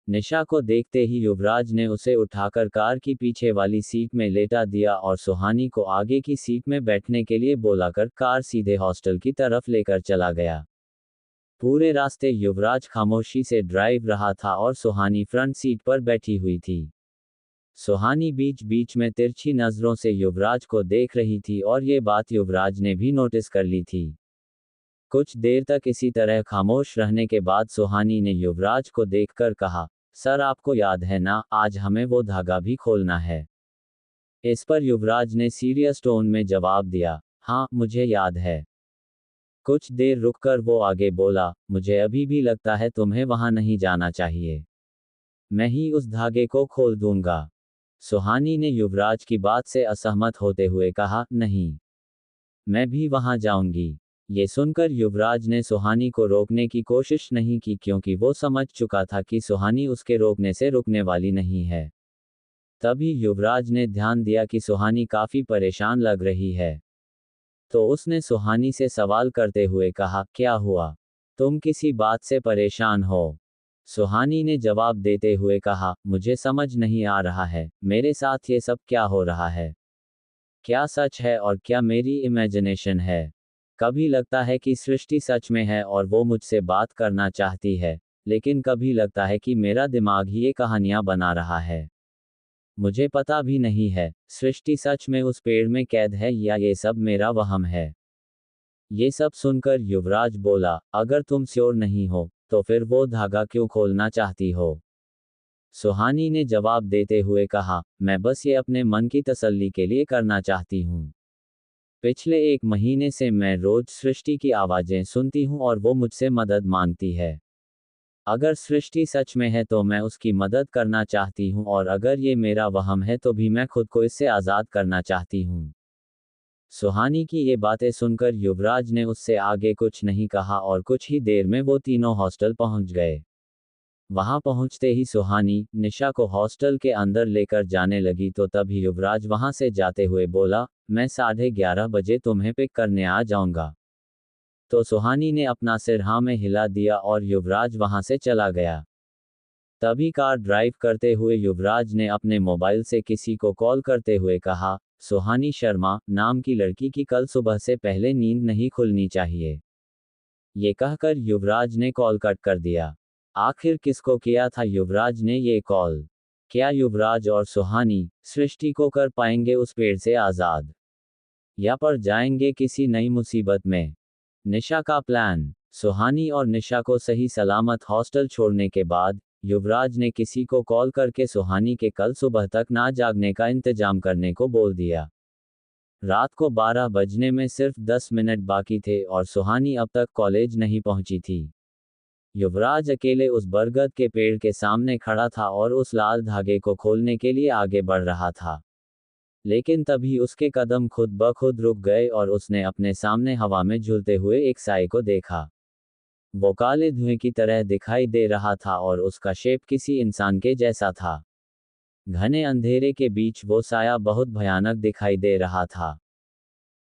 निशा को देखते ही युवराज ने उसे उठाकर कार की पीछे वाली सीट में लेटा दिया और सुहानी को आगे की सीट में बैठने के लिए बोलाकर कार सीधे हॉस्टल की तरफ लेकर चला गया। पूरे रास्ते युवराज खामोशी से ड्राइव रहा था और सुहानी फ्रंट सीट पर बैठी हुई थी। सुहानी बीच बीच में तिरछी नजरों से युवराज को देख रही थी और ये बात युवराज ने भी नोटिस कर ली थी। कुछ देर तक इसी तरह खामोश रहने के बाद सुहानी ने युवराज को देखकर कहा, सर आपको याद है ना, आज हमें वो धागा भी खोलना है। इस पर युवराज ने सीरियस टोन में जवाब दिया, हाँ मुझे याद है। कुछ देर रुककर वो आगे बोला, मुझे अभी भी लगता है तुम्हें वहां नहीं जाना चाहिए। मैं ही उस धागे को खोल दूंगा। सुहानी ने युवराज की बात से असहमत होते हुए कहा, नहीं, मैं भी वहां जाऊंगी। ये सुनकर युवराज ने सुहानी को रोकने की कोशिश नहीं की क्योंकि वो समझ चुका था कि सुहानी उसके रोकने से रुकने वाली नहीं है। तभी युवराज ने ध्यान दिया कि सुहानी काफी परेशान लग रही है। तो उसने सुहानी से सवाल करते हुए कहा, क्या हुआ, तुम किसी बात से परेशान हो? सुहानी ने जवाब देते हुए कहा, मुझे समझ नहीं आ रहा है, मेरे साथ ये सब क्या हो रहा है। क्या सच है और क्या मेरी इमेजिनेशन है? कभी लगता है कि सृष्टि सच में है और वो मुझसे बात करना चाहती है, लेकिन कभी लगता है कि मेरा दिमाग ही ये कहानियां बना रहा है। मुझे पता भी नहीं है, सृष्टि सच में उस पेड़ में कैद है या ये सब मेरा वहम है। ये सब सुनकर युवराज बोला, अगर तुम श्योर नहीं हो, तो फिर वो धागा क्यों खोलना चाहती हो? सुहानी ने जवाब देते हुए कहा, मैं बस ये अपने मन की तसल्ली के लिए करना चाहती हूँ। पिछले 1 महीने से मैं रोज सृष्टि की आवाजें सुनती हूँ और वो मुझसे मदद मांगती है। अगर सृष्टि सच में है तो मैं उसकी मदद करना चाहती हूँ और अगर ये मेरा वहम है तो भी मैं खुद को इससे आज़ाद करना चाहती हूँ। सुहानी की ये बातें सुनकर युवराज ने उससे आगे कुछ नहीं कहा और कुछ ही देर में वो तीनों हॉस्टल पहुंच गए। वहां पहुंचते ही सुहानी निशा को हॉस्टल के अंदर लेकर जाने लगी तो तभी युवराज वहां से जाते हुए बोला, मैं 11:30 बजे तुम्हें पिक करने आ जाऊंगा। तो सुहानी ने अपना सिर हाँ में हिला दिया और युवराज वहां से चला गया। तभी कार ड्राइव करते हुए युवराज ने अपने मोबाइल से किसी को कॉल करते हुए कहा, सुहानी शर्मा नाम की लड़की की कल सुबह से पहले नींद नहीं खुलनी चाहिए। ये कहकर युवराज ने कॉल कट कर दिया। आखिर किसको किया था युवराज ने ये कॉल? क्या युवराज और सुहानी सृष्टि को कर पाएंगे उस पेड़ से आजाद, या पड़ जाएंगे किसी नई मुसीबत में? निशा का प्लान। सुहानी और निशा को सही सलामत हॉस्टल छोड़ने के बाद युवराज ने किसी को कॉल करके सुहानी के कल सुबह तक ना जागने का इंतजाम करने को बोल दिया। रात को 12 बजने में सिर्फ 10 मिनट बाकी थे और सुहानी अब तक कॉलेज नहीं पहुंची थी। युवराज अकेले उस बरगद के पेड़ के सामने खड़ा था और उस लाल धागे को खोलने के लिए आगे बढ़ रहा था। लेकिन तभी उसके कदम खुद ब खुद रुक गए और उसने अपने सामने हवा में झूलते हुए एक साए को देखा। वो काले धुएं की तरह दिखाई दे रहा था और उसका शेप किसी इंसान के जैसा था। घने अंधेरे के बीच वो साया बहुत भयानक दिखाई दे रहा था।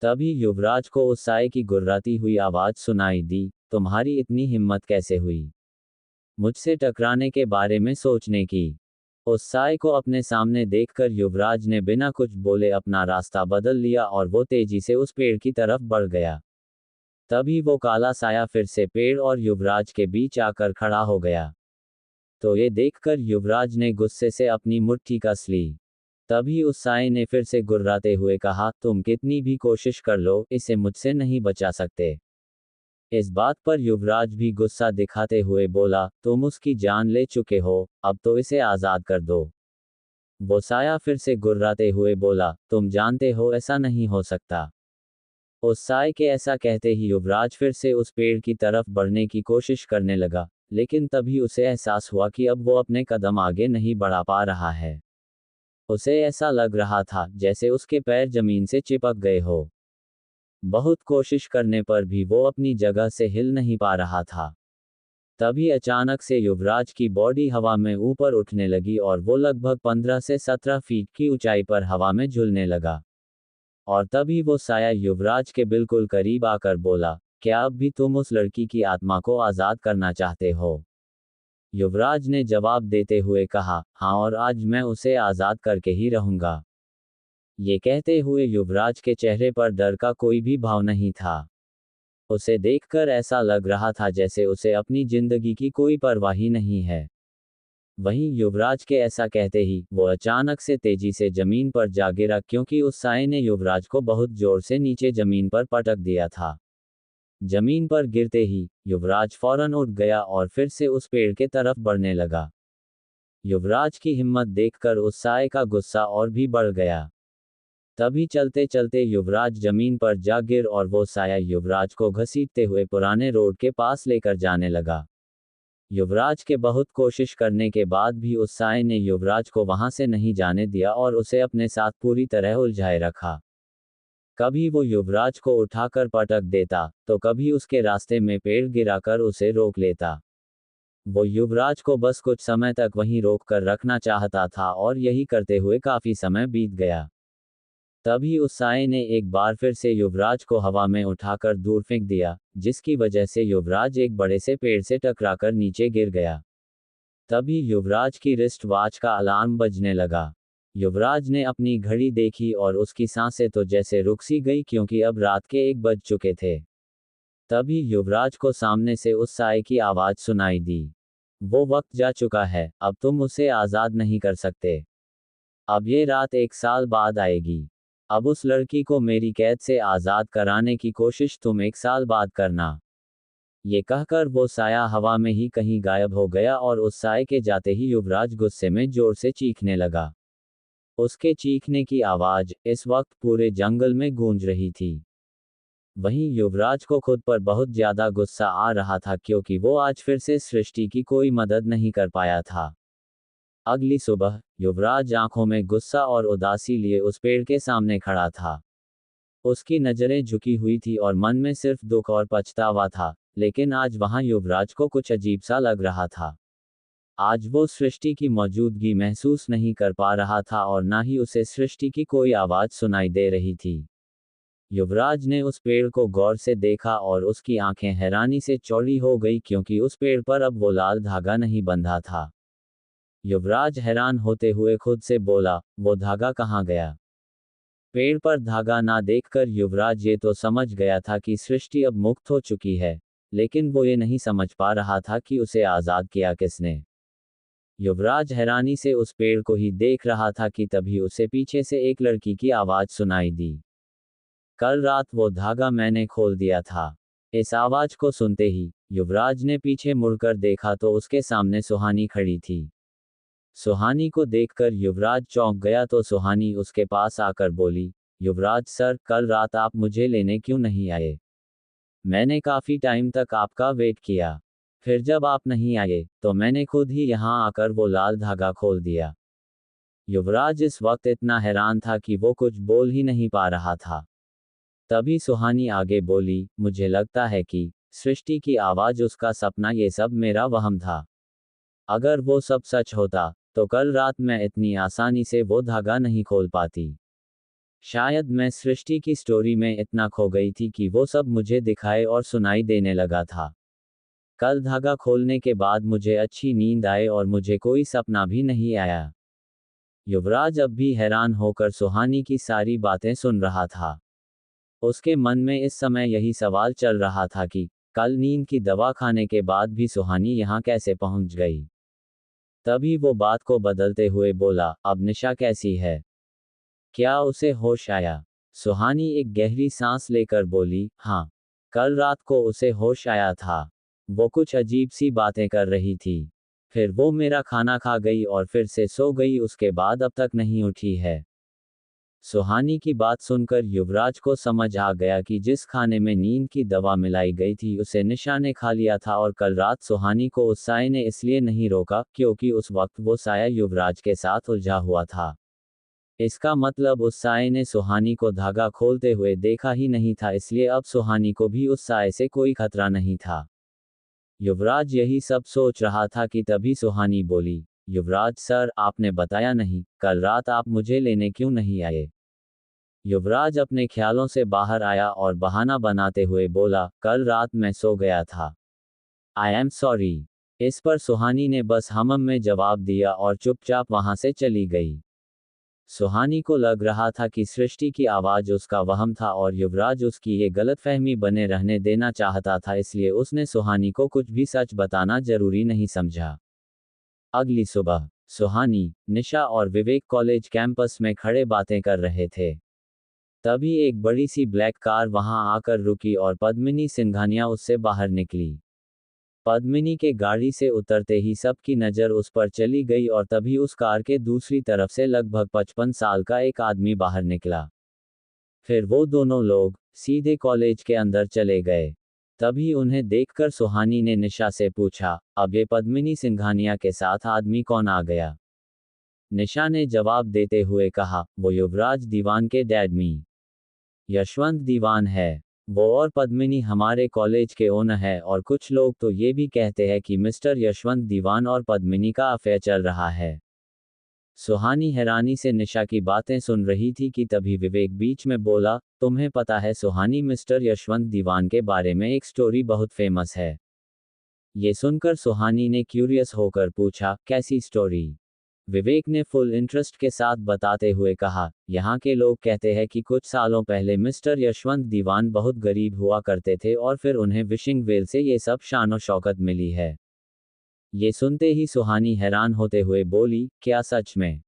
तभी युवराज को उस साए की गुर्राती हुई आवाज सुनाई दी, तुम्हारी इतनी हिम्मत कैसे हुई मुझसे टकराने के बारे में सोचने की। उस साय को अपने सामने देखकर युवराज ने बिना कुछ बोले अपना रास्ता बदल लिया और वो तेजी से उस पेड़ की तरफ बढ़ गया। तभी वो काला साया फिर से पेड़ और युवराज के बीच आकर खड़ा हो गया। तो ये देखकर युवराज ने गुस्से से अपनी मुट्ठी कस ली। तभी उस साय ने फिर से गुर्राते हुए कहा, तुम कितनी भी कोशिश कर लो, इसे मुझसे नहीं बचा सकते। इस बात पर युवराज भी गुस्सा दिखाते हुए बोला, तुम उसकी जान ले चुके हो, अब तो इसे आजाद कर दो। वो साया फिर से गुर्राते हुए बोला, तुम जानते हो ऐसा नहीं हो सकता। उस साय के ऐसा कहते ही युवराज फिर से उस पेड़ की तरफ बढ़ने की कोशिश करने लगा, लेकिन तभी उसे एहसास हुआ कि अब वो अपने कदम आगे नहीं बढ़ा पा रहा है। उसे ऐसा लग रहा था जैसे उसके पैर जमीन से चिपक गए हो। बहुत कोशिश करने पर भी वो अपनी जगह से हिल नहीं पा रहा था। तभी अचानक से युवराज की बॉडी हवा में ऊपर उठने लगी और वो लगभग 15 से 17 फीट की ऊंचाई पर हवा में झूलने लगा। और तभी वो साया युवराज के बिल्कुल करीब आकर बोला, क्या अब भी तुम उस लड़की की आत्मा को आजाद करना चाहते हो? युवराज ने जवाब देते हुए कहा, हाँ, और आज मैं उसे आजाद करके ही रहूंगा। ये कहते हुए युवराज के चेहरे पर डर का कोई भी भाव नहीं था। उसे देखकर ऐसा लग रहा था जैसे उसे अपनी जिंदगी की कोई परवाह ही नहीं है। वहीं युवराज के ऐसा कहते ही वो अचानक से तेजी से जमीन पर जा गिरा, क्योंकि उस साए ने युवराज को बहुत जोर से नीचे जमीन पर पटक दिया था। जमीन पर गिरते ही युवराज फौरन उठ गया और फिर से उस पेड़ के तरफ बढ़ने लगा। युवराज की हिम्मत देखकर उस साए का गुस्सा और भी बढ़ गया। तभी चलते चलते युवराज जमीन पर जा गिर और वो साया युवराज को घसीटते हुए पुराने रोड के पास लेकर जाने लगा। युवराज के बहुत कोशिश करने के बाद भी उस साए ने युवराज को वहां से नहीं जाने दिया और उसे अपने साथ पूरी तरह उलझाए रखा। कभी वो युवराज को उठाकर पटक देता, तो कभी उसके रास्ते में पेड़ गिराकर उसे रोक लेता। वो युवराज को बस कुछ समय तक वहीं रोक कर रखना चाहता था और यही करते हुए काफी समय बीत गया। तभी उस साए ने एक बार फिर से युवराज को हवा में उठाकर दूर फेंक दिया, जिसकी वजह से युवराज एक बड़े से पेड़ से टकराकर नीचे गिर गया। तभी युवराज की रिस्ट वॉच का अलार्म बजने लगा। युवराज ने अपनी घड़ी देखी और उसकी सांसें तो जैसे रुक सी गई, क्योंकि अब रात के 1 बज चुके थे। तभी युवराज को सामने से उस साए की आवाज सुनाई दी, वो वक्त जा चुका है, अब तुम उसे आजाद नहीं कर सकते। अब ये रात 1 साल बाद आएगी। अब उस लड़की को मेरी कैद से आजाद कराने की कोशिश तुम 1 साल बाद करना। ये कहकर वो साया हवा में ही कहीं गायब हो गया और उस साए के जाते ही युवराज गुस्से में जोर से चीखने लगा। उसके चीखने की आवाज इस वक्त पूरे जंगल में गूंज रही थी। वहीं युवराज को खुद पर बहुत ज्यादा गुस्सा आ रहा था, क्योंकि वो आज फिर से सृष्टि की कोई मदद नहीं कर पाया था। अगली सुबह युवराज आंखों में गुस्सा और उदासी लिए उस पेड़ के सामने खड़ा था। उसकी नजरें झुकी हुई थी और मन में सिर्फ दुख और पछतावा था, लेकिन आज वहां युवराज को कुछ अजीब सा लग रहा था। आज वो सृष्टि की मौजूदगी महसूस नहीं कर पा रहा था और ना ही उसे सृष्टि की कोई आवाज सुनाई दे रही थी। युवराज ने उस पेड़ को गौर से देखा और उसकी आंखें हैरानी से चौड़ी हो गई, क्योंकि उस पेड़ पर अब वो लाल धागा नहीं बंधा था। युवराज हैरान होते हुए खुद से बोला, वो धागा कहाँ गया? पेड़ पर धागा ना देखकर युवराज ये तो समझ गया था कि सृष्टि अब मुक्त हो चुकी है, लेकिन वो ये नहीं समझ पा रहा था कि उसे आजाद किया किसने। युवराज हैरानी से उस पेड़ को ही देख रहा था कि तभी उसे पीछे से एक लड़की की आवाज सुनाई दी, कल रात वो धागा मैंने खोल दिया था। इस आवाज को सुनते ही युवराज ने पीछे मुड़कर देखा तो उसके सामने सुहानी खड़ी थी। सुहानी को देखकर युवराज चौंक गया तो सुहानी उसके पास आकर बोली, युवराज सर, कल रात आप मुझे लेने क्यों नहीं आए? मैंने काफी टाइम तक आपका वेट किया, फिर जब आप नहीं आए तो मैंने खुद ही यहाँ आकर वो लाल धागा खोल दिया। युवराज इस वक्त इतना हैरान था कि वो कुछ बोल ही नहीं पा रहा था। तभी सुहानी आगे बोली, मुझे लगता है कि सृष्टि की आवाज उसका सपना, ये सब मेरा वहम था। अगर वो सब सच होता तो कल रात मैं इतनी आसानी से वो धागा नहीं खोल पाती। शायद मैं सृष्टि की स्टोरी में इतना खो गई थी कि वो सब मुझे दिखाए और सुनाई देने लगा था। कल धागा खोलने के बाद मुझे अच्छी नींद आए और मुझे कोई सपना भी नहीं आया। युवराज अब भी हैरान होकर सुहानी की सारी बातें सुन रहा था। उसके मन में इस समय यही सवाल चल रहा था कि कल नींद की दवा खाने के बाद भी सुहानी यहाँ कैसे पहुंच गई। तभी वो बात को बदलते हुए बोला, अब निशा कैसी है? क्या उसे होश आया? सुहानी एक गहरी सांस लेकर बोली, हाँ, कल रात को उसे होश आया था। वो कुछ अजीब सी बातें कर रही थी। फिर वो मेरा खाना खा गई और फिर से सो गई, उसके बाद अब तक नहीं उठी है। सुहानी की बात सुनकर युवराज को समझ आ गया कि जिस खाने में नींद की दवा मिलाई गई थी उसे निशा ने खा लिया था और कल रात सुहानी को उस साये ने इसलिए नहीं रोका क्योंकि उस वक्त वो साया युवराज के साथ उलझा हुआ था। इसका मतलब उस साये ने सुहानी को धागा खोलते हुए देखा ही नहीं था, इसलिए अब सुहानी को भी उस साये से कोई खतरा नहीं था। युवराज यही सब सोच रहा था कि तभी सुहानी बोली, युवराज सर, आपने बताया नहीं, कल रात आप मुझे लेने क्यों नहीं आए? युवराज अपने ख्यालों से बाहर आया और बहाना बनाते हुए बोला, कल रात मैं सो गया था। I am sorry. इस पर सुहानी ने बस हमम में जवाब दिया और चुपचाप वहां से चली गई। सुहानी को लग रहा था कि सृष्टि की आवाज उसका वहम था और युवराज उसकी ये गलतफहमी बने रहने देना चाहता था, इसलिए उसने सुहानी को कुछ भी सच बताना जरूरी नहीं समझा। अगली सुबह सुहानी, निशा और विवेक कॉलेज कैंपस में खड़े बातें कर रहे थे। तभी एक बड़ी सी ब्लैक कार वहां आकर रुकी और पद्मिनी सिंघानिया उससे बाहर निकली। पद्मिनी के गाड़ी से उतरते ही सबकी नज़र उस पर चली गई और तभी उस कार के दूसरी तरफ से लगभग 55 साल का एक आदमी बाहर निकला। फिर वो दोनों लोग सीधे कॉलेज के अंदर चले गए। तभी उन्हें देखकर सुहानी ने निशा से पूछा, अब ये पद्मिनी सिंघानिया के साथ आदमी कौन आ गया? निशा ने जवाब देते हुए कहा, वो युवराज दीवान के डैड मी यशवंत दीवान है। वो और पद्मिनी हमारे कॉलेज के ओनर है और कुछ लोग तो ये भी कहते हैं कि मिस्टर यशवंत दीवान और पद्मिनी का अफेयर चल रहा है। सुहानी हैरानी से निशा की बातें सुन रही थी कि तभी विवेक बीच में बोला, तुम्हें पता है सुहानी, मिस्टर यशवंत दीवान के बारे में एक स्टोरी बहुत फेमस है। ये सुनकर सुहानी ने क्यूरियस होकर पूछा, कैसी स्टोरी? विवेक ने फुल इंटरेस्ट के साथ बताते हुए कहा, यहाँ के लोग कहते हैं कि कुछ सालों पहले मिस्टर यशवंत दीवान बहुत गरीब हुआ करते थे और फिर उन्हें विशिंग वेल से ये सब शान और शौकत मिली है। ये सुनते ही सुहानी हैरान होते हुए बोली, क्या सच में?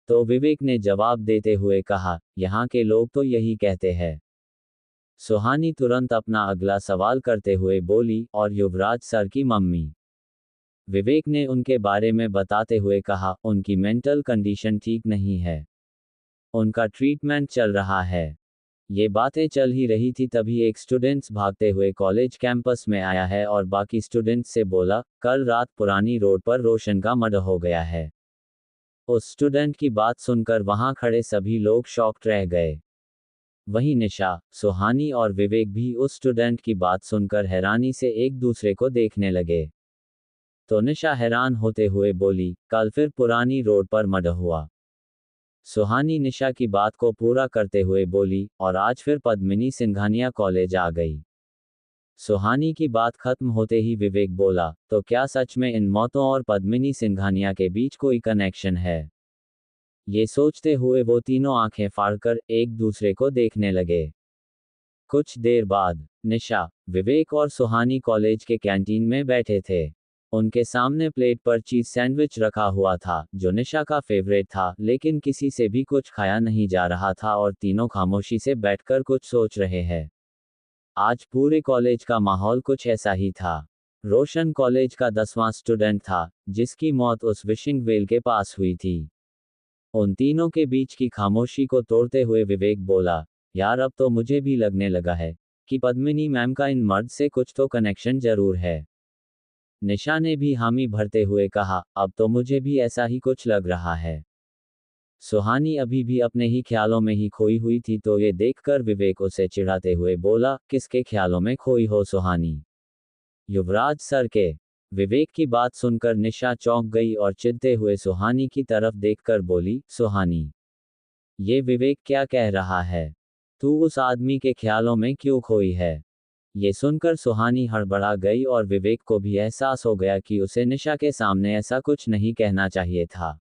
तो विवेक ने जवाब देते हुए कहा, यहाँ के लोग तो यही कहते हैं। सुहानी तुरंत अपना अगला सवाल करते हुए बोली, और युवराज सर की मम्मी? विवेक ने उनके बारे में बताते हुए कहा, उनकी मेंटल कंडीशन ठीक नहीं है, उनका ट्रीटमेंट चल रहा है। ये बातें चल ही रही थी तभी एक स्टूडेंट्स भागते हुए कॉलेज कैंपस में आया है और बाकी स्टूडेंट्स से बोला, कल रात पुरानी रोड पर रोशन का मर्डर हो गया है। उस स्टूडेंट की बात सुनकर वहां खड़े सभी लोग शॉक्ड रह गए। वहीं निशा, सुहानी और विवेक भी उस स्टूडेंट की बात सुनकर हैरानी से एक दूसरे को देखने लगे। तो निशा हैरान होते हुए बोली, कल फिर पुरानी रोड पर मर्डर हुआ? सुहानी निशा की बात को पूरा करते हुए बोली, और आज फिर पद्मिनी सिंघानिया कॉलेज आ गई। सुहानी की बात खत्म होते ही विवेक बोला, तो क्या सच में इन मौतों और पद्मिनी सिंघानिया के बीच कोई कनेक्शन है? ये सोचते हुए वो तीनों आंखें फाड़कर एक दूसरे को देखने लगे। कुछ देर बाद निशा, विवेक और सुहानी कॉलेज के कैंटीन में बैठे थे। उनके सामने प्लेट पर चीज सैंडविच रखा हुआ था, जो निशा का फेवरेट था, लेकिन किसी से भी कुछ खाया नहीं जा रहा था और तीनों खामोशी से बैठकर कुछ सोच रहे हैं। आज पूरे कॉलेज का माहौल कुछ ऐसा ही था। रोशन कॉलेज का 10वां स्टूडेंट था, जिसकी मौत उस विशिंग वेल के पास हुई थी। उन तीनों के बीच की खामोशी को तोड़ते हुए विवेक बोला, यार अब तो मुझे भी लगने लगा है कि पद्मिनी मैम का इन मर्द से कुछ तो कनेक्शन जरूर है। निशा ने भी हामी भरते हुए कहा, अब तो मुझे भी ऐसा ही कुछ लग रहा है। सुहानी अभी भी अपने ही ख्यालों में ही खोई हुई थी तो ये देखकर विवेक उसे चिढ़ाते हुए बोला, किसके ख्यालों में खोई हो सुहानी? युवराज सर के। विवेक की बात सुनकर निशा चौंक गई और चिढ़ते हुए सुहानी की तरफ देखकर बोली, सुहानी, ये विवेक क्या कह रहा है? तू उस आदमी के ख्यालों में क्यों खोई है? ये सुनकर सुहानी हड़बड़ा गई और विवेक को भी एहसास हो गया कि उसे निशा के सामने ऐसा कुछ नहीं कहना चाहिए था।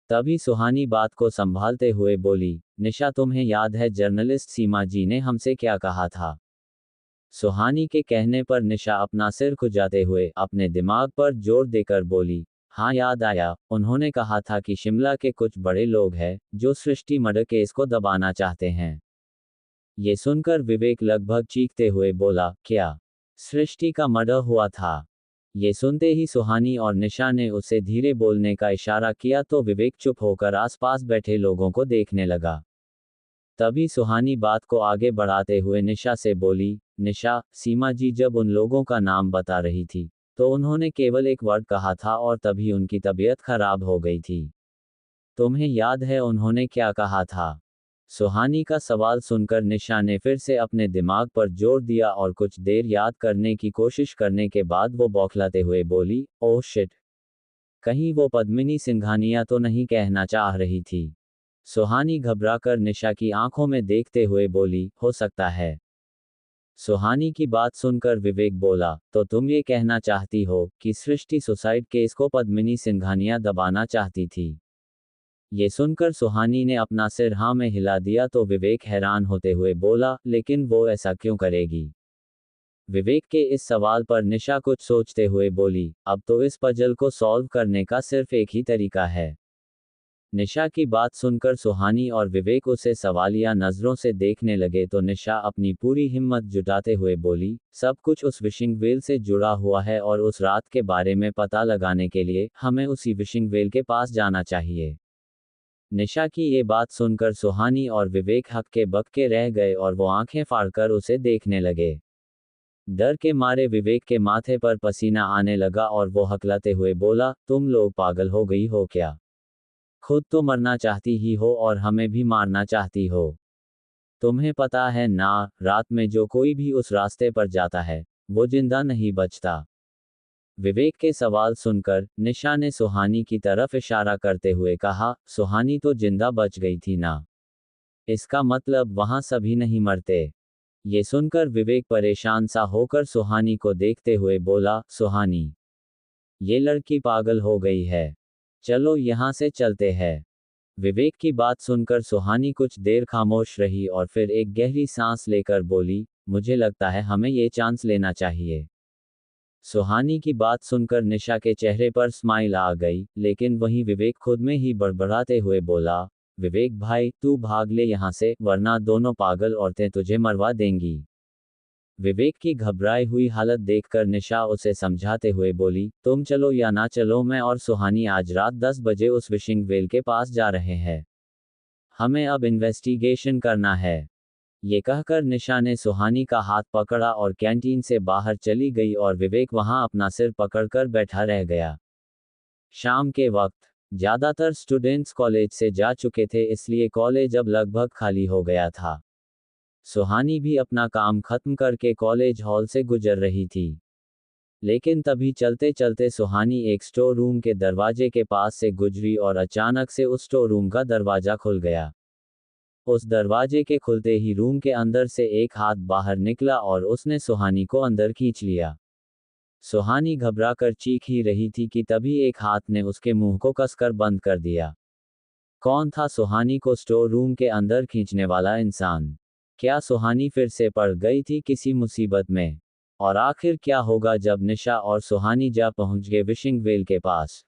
तभी सुहानी बात को संभालते हुए बोली, निशा तुम्हें याद है जर्नलिस्ट सीमा जी ने हमसे क्या कहा था? सुहानी के कहने पर निशा अपना सिर खुजाते हुए अपने दिमाग पर जोर देकर बोली, हाँ याद आया, उन्होंने कहा था कि शिमला के कुछ बड़े लोग हैं जो सृष्टि मर्डर केस को दबाना चाहते हैं। ये सुनकर विवेक लगभग चीखते हुए बोला, क्या सृष्टि का मर्डर हुआ था? ये सुनते ही सुहानी और निशा ने उसे धीरे बोलने का इशारा किया तो विवेक चुप होकर आसपास बैठे लोगों को देखने लगा। तभी सुहानी बात को आगे बढ़ाते हुए निशा से बोली, निशा, सीमा जी जब उन लोगों का नाम बता रही थी तो उन्होंने केवल एक वर्ड कहा था और तभी उनकी तबीयत खराब हो गई थी। तुम्हें याद है उन्होंने क्या कहा था? सुहानी का सवाल सुनकर निशा ने फिर से अपने दिमाग पर जोर दिया और कुछ देर याद करने की कोशिश करने के बाद वो बौखलाते हुए बोली, ओह शिट, कहीं वो पद्मिनी सिंघानिया तो नहीं कहना चाह रही थी? सुहानी घबराकर निशा की आंखों में देखते हुए बोली, हो सकता है। सुहानी की बात सुनकर विवेक बोला, तो तुम ये कहना चाहती हो कि सृष्टि सुसाइड केस को पद्मिनी सिंघानिया दबाना चाहती थी? ये सुनकर सुहानी ने अपना सिर हाँ में हिला दिया तो विवेक हैरान होते हुए बोला, लेकिन वो ऐसा क्यों करेगी? विवेक के इस सवाल पर निशा कुछ सोचते हुए बोली, अब तो इस पजल को सॉल्व करने का सिर्फ एक ही तरीका है। निशा की बात सुनकर सुहानी और विवेक उसे सवालिया नजरों से देखने लगे तो निशा अपनी पूरी हिम्मत जुटाते हुए बोली, सब कुछ उस विशिंग वेल से जुड़ा हुआ है और उस रात के बारे में पता लगाने के लिए हमें उसी विशिंग वेल के पास जाना चाहिए। निशा की ये बात सुनकर सुहानी और विवेक हक्के बक्के रह गए और वो आंखें फाड़कर उसे देखने लगे। डर के मारे विवेक के माथे पर पसीना आने लगा और वो हकलाते हुए बोला, तुम लोग पागल हो गई हो क्या? खुद तो मरना चाहती ही हो और हमें भी मारना चाहती हो। तुम्हें पता है ना, रात में जो कोई भी उस रास्ते पर जाता है वो जिंदा नहीं बचता। विवेक के सवाल सुनकर निशा ने सुहानी की तरफ इशारा करते हुए कहा, सुहानी तो जिंदा बच गई थी ना? इसका मतलब वहां सभी नहीं मरते। ये सुनकर विवेक परेशान सा होकर सुहानी को देखते हुए बोला, सुहानी, ये लड़की पागल हो गई है, चलो यहां से चलते हैं। विवेक की बात सुनकर सुहानी कुछ देर खामोश रही और फिर एक गहरी सांस लेकर बोली, मुझे लगता है हमें ये चांस लेना चाहिए। सुहानी की बात सुनकर निशा के चेहरे पर स्माइल आ गई, लेकिन वहीं विवेक खुद में ही बड़बड़ाते हुए बोला, विवेक भाई तू भाग ले यहाँ से वरना दोनों पागल औरतें तुझे मरवा देंगी। विवेक की घबराई हुई हालत देखकर निशा उसे समझाते हुए बोली, तुम चलो या ना चलो, मैं और सुहानी आज रात 10 बजे उस विशिंग वेल के पास जा रहे हैं। हमें अब इन्वेस्टिगेशन करना है। ये कहकर निशा ने सुहानी का हाथ पकड़ा और कैंटीन से बाहर चली गई और विवेक वहां अपना सिर पकड़कर बैठा रह गया। शाम के वक्त ज्यादातर स्टूडेंट्स कॉलेज से जा चुके थे, इसलिए कॉलेज अब लगभग खाली हो गया था। सुहानी भी अपना काम खत्म करके कॉलेज हॉल से गुजर रही थी। लेकिन तभी चलते चलते सुहानी एक स्टोर रूम के दरवाजे के पास से गुजरी और अचानक से उस स्टोर रूम का दरवाजा खुल गया। उस दरवाजे के खुलते ही रूम के अंदर से एक हाथ बाहर निकला और उसने सुहानी को अंदर खींच लिया। सुहानी घबराकर चीख ही रही थी कि तभी एक हाथ ने उसके मुंह को कसकर बंद कर दिया। कौन था सुहानी को स्टोर रूम के अंदर खींचने वाला इंसान? क्या सुहानी फिर से पड़ गई थी किसी मुसीबत में? और आखिर क्या होगा जब निशा और सुहानी जा पहुंच गए विशिंग वेल के पास?